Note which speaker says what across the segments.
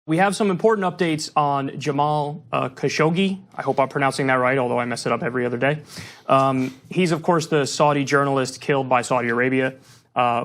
Speaker 1: We have some important updates on Jamal Khashoggi. I hope I'm pronouncing that right, although I mess it up every other day. He's, of course, the Saudi journalist killed by Saudi Arabia.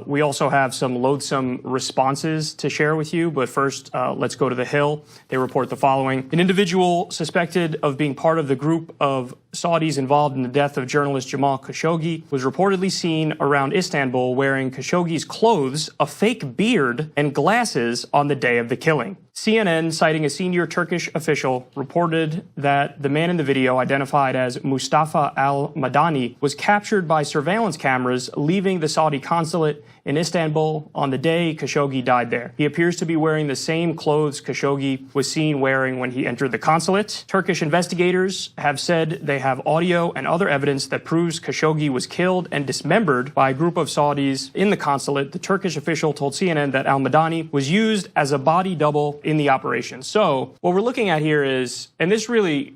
Speaker 1: We also have some loathsome responses to share with you, but first, let's go to The Hill. They report the following. An individual suspected of being part of the group of Saudis involved in the death of journalist Jamal Khashoggi was reportedly seen around Istanbul wearing Khashoggi's clothes, a fake beard, and glasses on the day of the killing. CNN, citing a senior Turkish official, reported that the man in the video, identified as Mustafa al-Madani, was captured by surveillance cameras leaving the Saudi consulate in Istanbul on the day Khashoggi died there. He appears to be wearing the same clothes Khashoggi was seen wearing when he entered the consulate. Turkish investigators have said they have audio and other evidence that proves Khashoggi was killed and dismembered by a group of Saudis in the consulate. The Turkish official told CNN that al-Madani was used as a body double in the operation. So what we're looking at here is, and this really,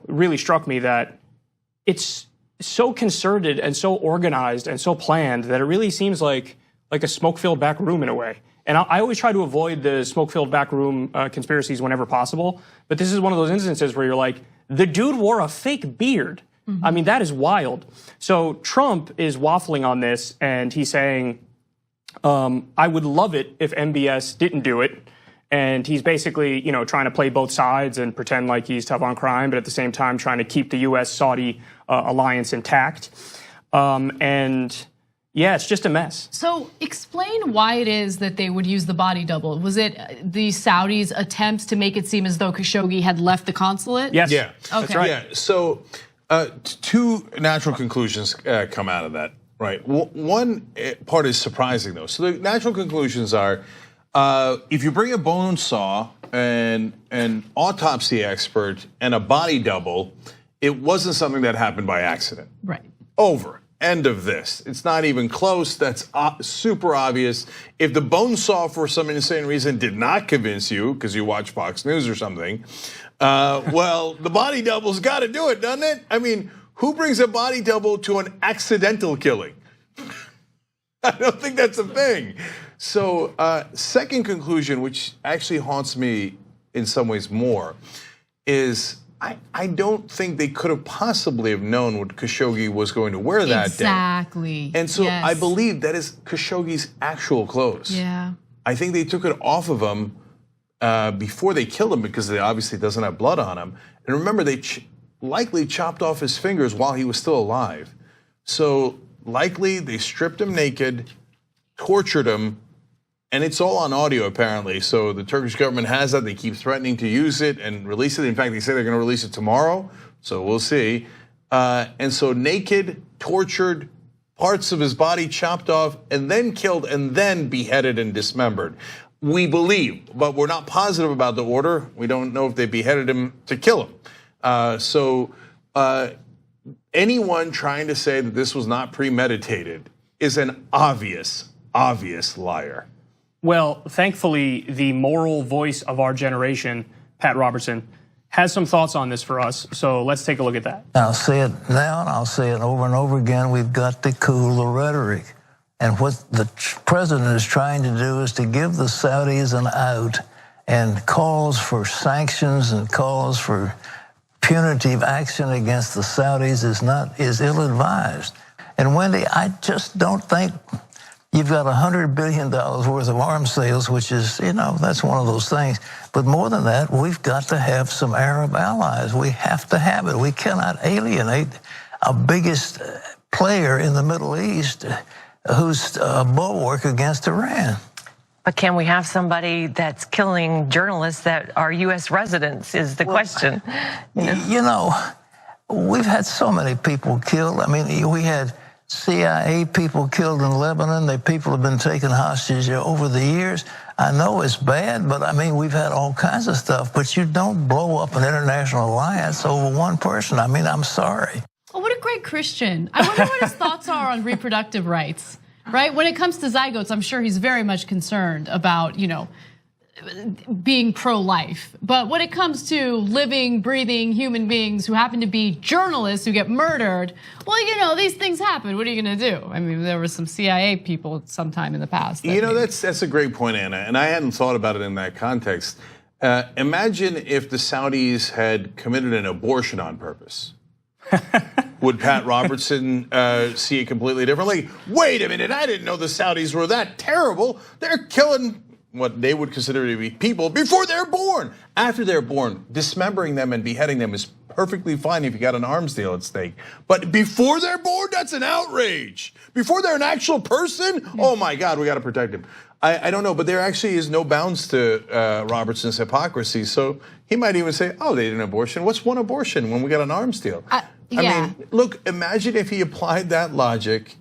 Speaker 1: really struck me, that it's so concerted and so organized and so planned that it really seems like a smoke-filled back room in a way. And I always try to avoid the smoke-filled back room conspiracies whenever possible. But this is one of those instances where you're like, the dude wore a fake beard. I mean, that is wild. So Trump is waffling on this, and he's saying, I would love it if MBS didn't do it. And he's basically, trying to play both sides and pretend like he's tough on crime, but at the same time trying to keep the U.S.-Saudi alliance intact. And yeah, it's just a mess. So
Speaker 2: explain why it is that they would use the body double. Was it the Saudis' attempts to make it seem as though Khashoggi had left the consulate?
Speaker 1: Yes.
Speaker 3: Yeah.
Speaker 2: Okay.
Speaker 3: That's right. Yeah. So two natural conclusions come out of that, right? One part is surprising, though. So the natural conclusions are, if you bring a bone saw and an autopsy expert and a body double, it wasn't something that happened by accident.
Speaker 2: Right.
Speaker 3: Over. End of this. It's not even close. That's super obvious. If the bone saw for some insane reason did not convince you, because you watch Fox News or something, well, the body double's got to do it, doesn't it? I mean, who brings a body double to an accidental killing? I don't think that's a thing. So, second conclusion, which actually haunts me in some ways more, is I don't think they could have possibly have known what Khashoggi was going to wear that day.
Speaker 2: Exactly.
Speaker 3: And so I believe that is Khashoggi's actual clothes.
Speaker 2: Yeah.
Speaker 3: I think they took it off of him before they killed him, because they obviously doesn't have blood on him. And remember, they likely chopped off his fingers while he was still alive. So likely they stripped him naked, tortured him, and it's all on audio apparently. So the Turkish government has that. They keep threatening to use it and release it. In fact, they say they're going to release it tomorrow. So we'll see. And so naked, tortured, parts of his body chopped off, and then killed, and then beheaded and dismembered. We believe, but we're not positive about the order. We don't know if they beheaded him to kill him. So anyone trying to say that this was not premeditated is an obvious liar.
Speaker 1: Well, thankfully, the moral voice of our generation, Pat Robertson, has some thoughts on this for us. So let's take a look at that.
Speaker 4: I'll say it now and I'll say it over and over again. We've got to cool the rhetoric. And what the president is trying to do is to give the Saudis an out, and calls for sanctions and calls for punitive action against the Saudis is ill-advised. And Wendy, I just don't think you've got $100 billion worth of arms sales, which is, that's one of those things. But more than that, we've got to have some Arab allies. We have to have it. We cannot alienate our biggest player in the Middle East, who's a bulwark against Iran.
Speaker 5: But can we have somebody that's killing journalists that are U.S. residents is the question.
Speaker 4: We've had so many people killed. I mean, we had CIA people killed in Lebanon. People have been taken hostage over the years. I know it's bad, but I mean, we've had all kinds of stuff. But you don't blow up an international alliance over one person. I mean, I'm sorry.
Speaker 2: Oh, what a great Christian. I wonder what his thoughts are on reproductive rights, right? When it comes to zygotes, I'm sure he's very much concerned about, being pro-life. But when it comes to living, breathing human beings who happen to be journalists who get murdered, well, these things happen. What are you going to do? I mean, there were some CIA people sometime in the past.
Speaker 3: That's a great point, Anna, and I hadn't thought about it in that context. Imagine if the Saudis had committed an abortion on purpose. Would Pat Robertson see it completely differently? Wait a minute, I didn't know the Saudis were that terrible. They're killing what they would consider to be people before they're born. After they're born, dismembering them and beheading them is perfectly fine if you got an arms deal at stake. But before they're born, that's an outrage. Before they're an actual person, oh my God, we got to protect them. I don't know, but there actually is no bounds to Robertson's hypocrisy. So he might even say, oh, they did an abortion. What's one abortion when we got an arms deal?
Speaker 2: Yeah.
Speaker 3: I mean, look, imagine if he applied that logic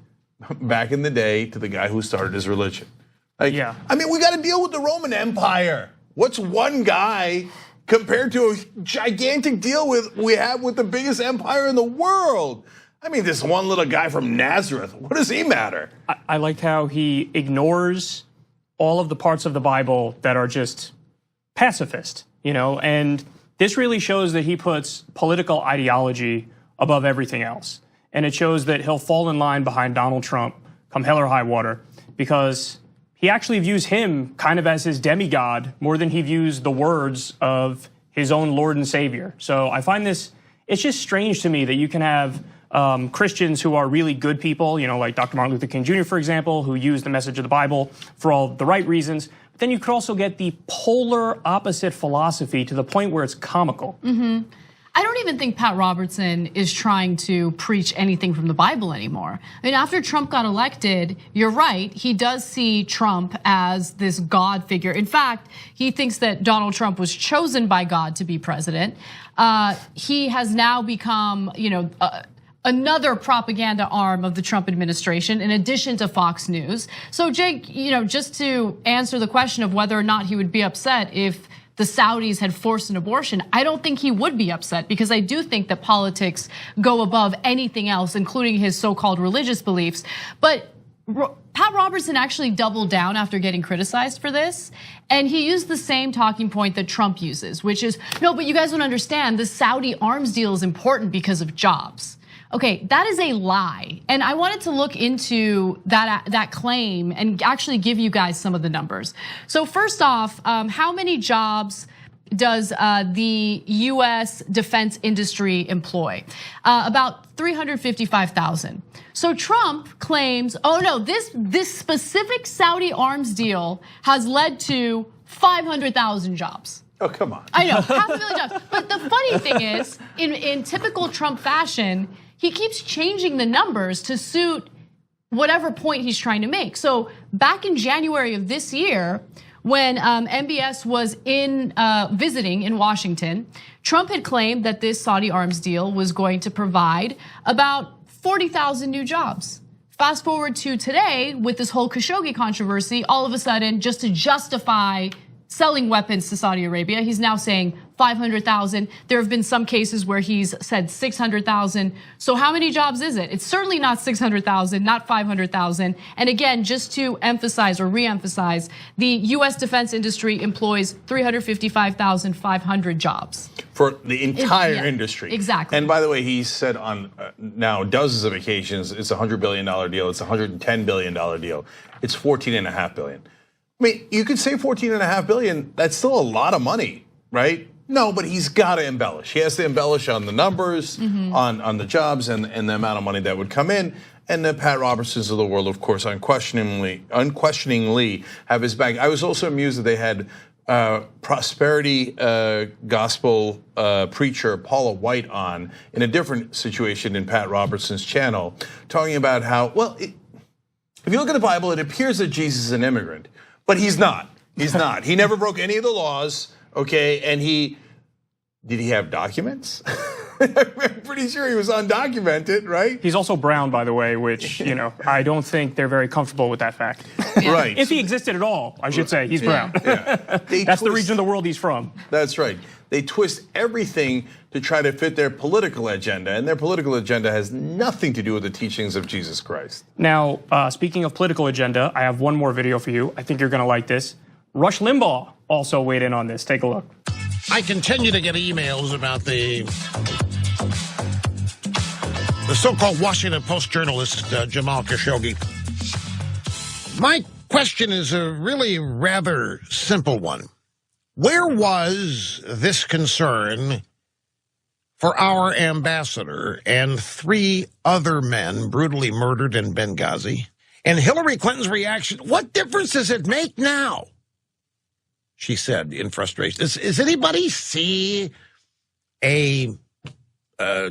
Speaker 3: back in the day to the guy who started his religion. Like,
Speaker 1: yeah.
Speaker 3: I mean, we got to deal with the Roman Empire. What's one guy compared to a gigantic deal we have with the biggest empire in the world? I mean, this one little guy from Nazareth, what does he matter?
Speaker 1: I liked how he ignores all of the parts of the Bible that are just pacifist, and this really shows that he puts political ideology above everything else. And it shows that he'll fall in line behind Donald Trump come hell or high water, because he actually views him kind of as his demigod more than he views the words of his own Lord and Savior. So I find it's just strange to me that you can have Christians who are really good people, like Dr. Martin Luther King Jr., for example, who use the message of the Bible for all the right reasons. But then you could also get the polar opposite philosophy to the point where it's comical.
Speaker 2: Mm-hmm. I don't even think Pat Robertson is trying to preach anything from the Bible anymore. I mean, after Trump got elected, you're right, he does see Trump as this God figure. In fact, he thinks that Donald Trump was chosen by God to be president. He has now become, another propaganda arm of the Trump administration, in addition to Fox News. So Jake, just to answer the question of whether or not he would be upset if the Saudis had forced an abortion, I don't think he would be upset, because I do think that politics go above anything else, including his so-called religious beliefs. But Pat Robertson actually doubled down after getting criticized for this, and he used the same talking point that Trump uses, which is, no, but you guys don't understand, the Saudi arms deal is important because of jobs. Okay, that is a lie. And I wanted to look into that claim and actually give you guys some of the numbers. So first off, how many jobs does the US defense industry employ? About 355,000. So Trump claims, oh no, this specific Saudi arms deal has led to 500,000 jobs.
Speaker 3: Oh, come on.
Speaker 2: I know, 500,000 jobs. But the funny thing is, in typical Trump fashion, he keeps changing the numbers to suit whatever point he's trying to make. So back in January of this year, when MBS was visiting in Washington, Trump had claimed that this Saudi arms deal was going to provide about 40,000 new jobs. Fast forward to today with this whole Khashoggi controversy, all of a sudden, just to justify selling weapons to Saudi Arabia, he's now saying 500,000. There have been some cases where he's said 600,000. So how many jobs is it? It's certainly not 600,000, not 500,000. And again, just to emphasize or re-emphasize, the US defense industry employs 355,500 jobs.
Speaker 3: For the entire industry.
Speaker 2: Exactly.
Speaker 3: And by the way, he said on now dozens of occasions, it's a $100 billion deal, it's a $110 billion deal. It's $14.5 billion. I mean, you could say $14.5 billion, that's still a lot of money, right? No, but he's got to embellish. He has to embellish on the numbers, on the jobs, and the amount of money that would come in. And the Pat Robertsons of the world, of course, unquestioningly have his back. I was also amused that they had prosperity gospel preacher Paula White on in a different situation in Pat Robertson's channel, talking about how, well, if you look at the Bible, it appears that Jesus is an immigrant. But he's not. He's not. He never broke any of the laws, okay? And did he have documents? I'm pretty sure he was undocumented, right?
Speaker 1: He's also brown, by the way, which, I don't think they're very comfortable with that fact.
Speaker 3: Right.
Speaker 1: If he existed at all, I should say, he's brown.
Speaker 3: Yeah.
Speaker 1: That's the region of the world he's from.
Speaker 3: That's right. They twist everything to try to fit their political agenda, and their political agenda has nothing to do with the teachings of Jesus Christ.
Speaker 1: Now, speaking of political agenda, I have one more video for you. I think you're gonna like this. Rush Limbaugh also weighed in on this. Take a look.
Speaker 6: I continue to get emails about the so-called Washington Post journalist, Jamal Khashoggi. My question is a really rather simple one. Where was this concern for our ambassador and 3 other men brutally murdered in Benghazi? And Hillary Clinton's reaction, what difference does it make now? She said in frustration. Does anybody see a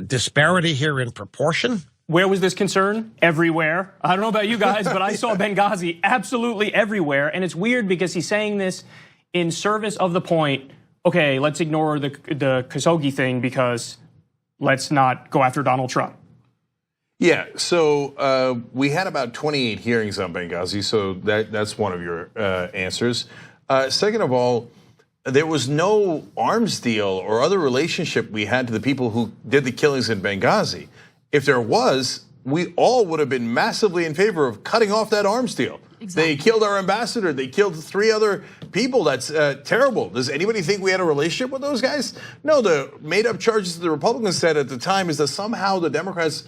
Speaker 6: disparity here in proportion?
Speaker 1: Where was this concern? Everywhere. I don't know about you guys, but I saw Benghazi absolutely everywhere. And it's weird because he's saying this in service of the point, okay, let's ignore the Khashoggi thing because let's not go after Donald Trump.
Speaker 3: Yeah, so we had about 28 hearings on Benghazi, so that's one of your answers. Second of all, there was no arms deal or other relationship we had to the people who did the killings in Benghazi. If there was, we all would have been massively in favor of cutting off that arms deal. Exactly. They killed our ambassador. They killed 3 other people. That's terrible. Does anybody think we had a relationship with those guys? No, the made-up charges the Republicans said at the time is that somehow the Democrats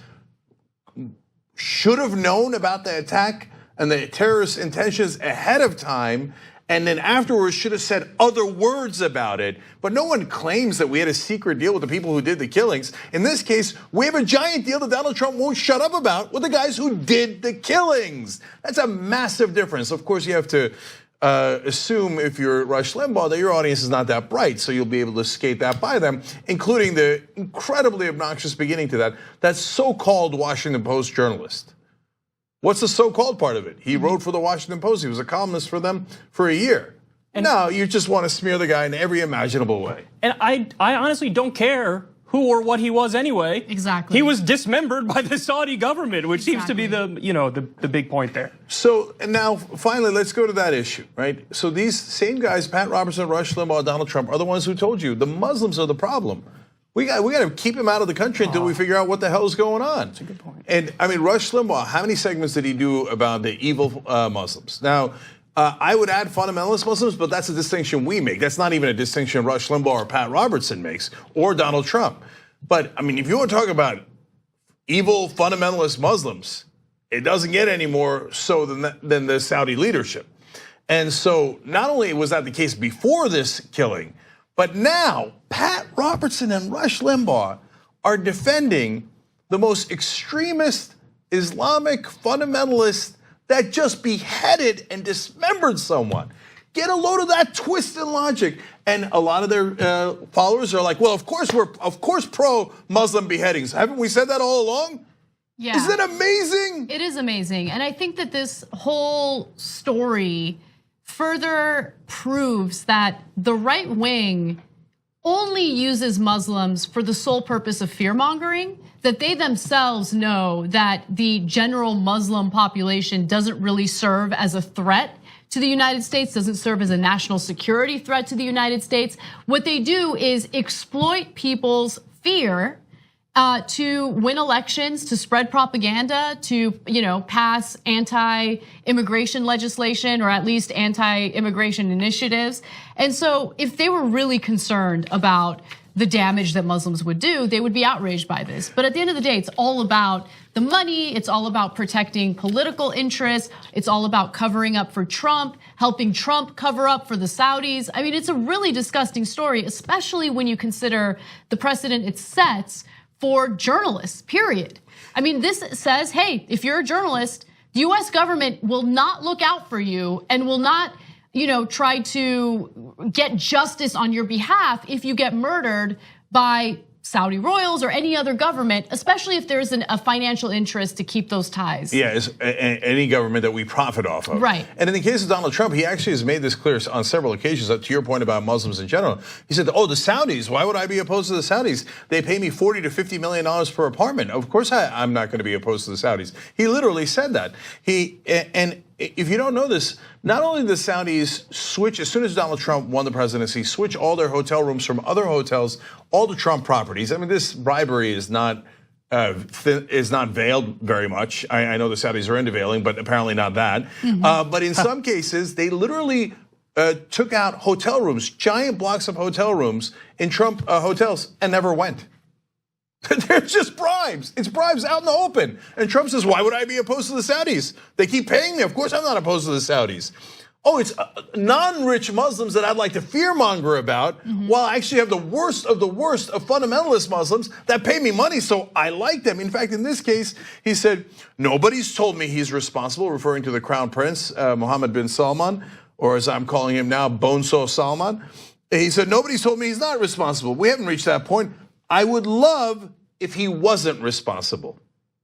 Speaker 3: should have known about the attack and the terrorist intentions ahead of time, and then afterwards should have said other words about it. But no one claims that we had a secret deal with the people who did the killings. In this case, we have a giant deal that Donald Trump won't shut up about with the guys who did the killings. That's a massive difference. Of course, you have to assume if you're Rush Limbaugh that your audience is not that bright, so you'll be able to skate that by them, including the incredibly obnoxious beginning to that so-called Washington Post journalist. What's the so-called part of it? He wrote for the Washington Post. He was a columnist for them for a year. And now you just want to smear the guy in every imaginable way.
Speaker 1: And I honestly don't care who or what he was anyway.
Speaker 2: Exactly.
Speaker 1: He was dismembered by the Saudi government, which seems to be the big point there.
Speaker 3: So and now finally, let's go to that issue, right? So these same guys, Pat Robertson, Rush Limbaugh, Donald Trump, are the ones who told you the Muslims are the problem. We got to keep him out of the country until we figure out what the hell is going on. That's a good point. And I mean, Rush Limbaugh, how many segments did he do about the evil Muslims? Now, I would add fundamentalist Muslims, but that's a distinction we make. That's not even a distinction Rush Limbaugh or Pat Robertson makes, or Donald Trump. But I mean, if you want to talk about evil fundamentalist Muslims, it doesn't get any more so than the Saudi leadership. And so not only was that the case before this killing, but now Pat Robertson and Rush Limbaugh are defending the most extremist Islamic fundamentalist that just beheaded and dismembered someone. Get a load of that twist in logic. And a lot of their followers are like, well, of course we're pro-Muslim beheadings. Haven't we said that all along?
Speaker 2: Yeah.
Speaker 3: Isn't that amazing?
Speaker 2: It is amazing. And I think that this whole story further proves that the right wing only uses Muslims for the sole purpose of fear-mongering, that they themselves know that the general Muslim population doesn't really serve as a threat to the United States, doesn't serve as a national security threat to the United States. What they do is exploit people's fear to win elections, to spread propaganda, to pass anti-immigration legislation or at least anti-immigration initiatives. And so if they were really concerned about the damage that Muslims would do, they would be outraged by this. But at the end of the day, it's all about the money, it's all about protecting political interests, it's all about covering up for Trump, helping Trump cover up for the Saudis. I mean, it's a really disgusting story, especially when you consider the precedent it sets for journalists, period. I mean, this says, hey, if you're a journalist, the US government will not look out for you and will not, try to get justice on your behalf if you get murdered by Saudi royals or any other government, especially if there's a financial interest to keep those ties.
Speaker 3: Yeah, it's any government that we profit off of.
Speaker 2: Right.
Speaker 3: And in the case of Donald Trump, he actually has made this clear on several occasions, to your point about Muslims in general. He said, oh, the Saudis, why would I be opposed to the Saudis? They pay me $40 to $50 million per apartment. Of course I'm not going to be opposed to the Saudis. He literally said that. And if you don't know this, not only the Saudis switch, as soon as Donald Trump won the presidency, switch all their hotel rooms from other hotels, all to Trump properties. I mean, this bribery is not veiled very much. I know the Saudis are into veiling, but apparently not that. Mm-hmm. But in some cases, they literally took out hotel rooms, giant blocks of hotel rooms in Trump hotels, and never went. They're just bribes. It's bribes out in the open. And Trump says, why would I be opposed to the Saudis? They keep paying me. Of course I'm not opposed to the Saudis. oh, it's non-rich Muslims that I'd like to fear-monger about, while I actually have the worst of fundamentalist Muslims that pay me money, so I like them. In fact, in this case, he said, nobody's told me he's responsible, referring to the Crown Prince, Mohammed bin Salman, or as I'm calling him now, Bonso Salman. He said, nobody's told me he's not responsible. We haven't reached that point. I would love if he wasn't responsible.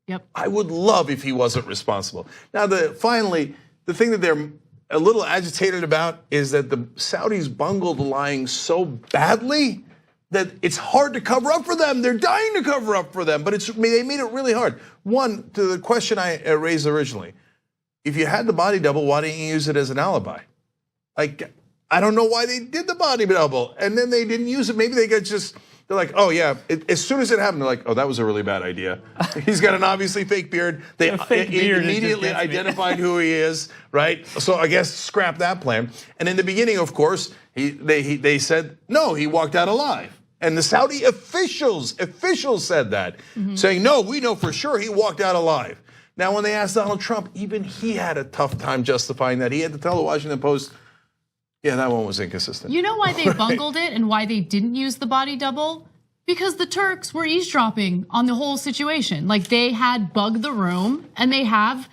Speaker 2: Yep.
Speaker 3: I would love if he wasn't responsible. Now, finally, the thing that they're a little agitated about is that the Saudis bungled lying so badly that it's hard to cover up for them. They're dying to cover up for them, but they made it really hard. One, to the question I raised originally, if you had the body double, why didn't you use it as an alibi? Like, I don't know why they did the body double, and then they didn't use it. Maybe they're like, oh yeah, as soon as it happened, they're like, oh, that was a really bad idea. He's got an obviously fake beard. They immediately identified who he is, right? So I guess scrap that plan. And in the beginning, of course, they said, no, he walked out alive. And the Saudi officials said that, saying, no, we know for sure he walked out alive. Now, when they asked Donald Trump, even he had a tough time justifying that. He had to tell the Washington Post, yeah, that one was inconsistent.
Speaker 2: You know why they bungled it and why they didn't use the body double? Because the Turks were eavesdropping on the whole situation. Like, they had bugged the room, and they have,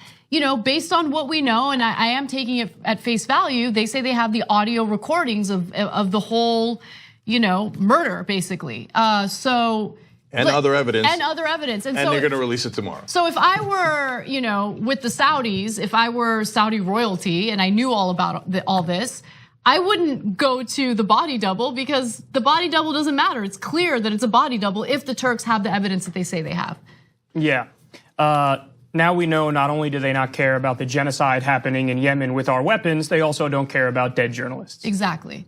Speaker 2: based on what we know, and I am taking it at face value, they say they have the audio recordings of the whole, murder, basically.
Speaker 3: And other evidence.
Speaker 2: And
Speaker 3: so they're going to release it tomorrow.
Speaker 2: So if I were, with the Saudis, if I were Saudi royalty and I knew all about all this, I wouldn't go to the body double, because the body double doesn't matter. It's clear that it's a body double if the Turks have the evidence that they say they have.
Speaker 1: Yeah. Now we know not only do they not care about the genocide happening in Yemen with our weapons, they also don't care about dead journalists.
Speaker 2: Exactly.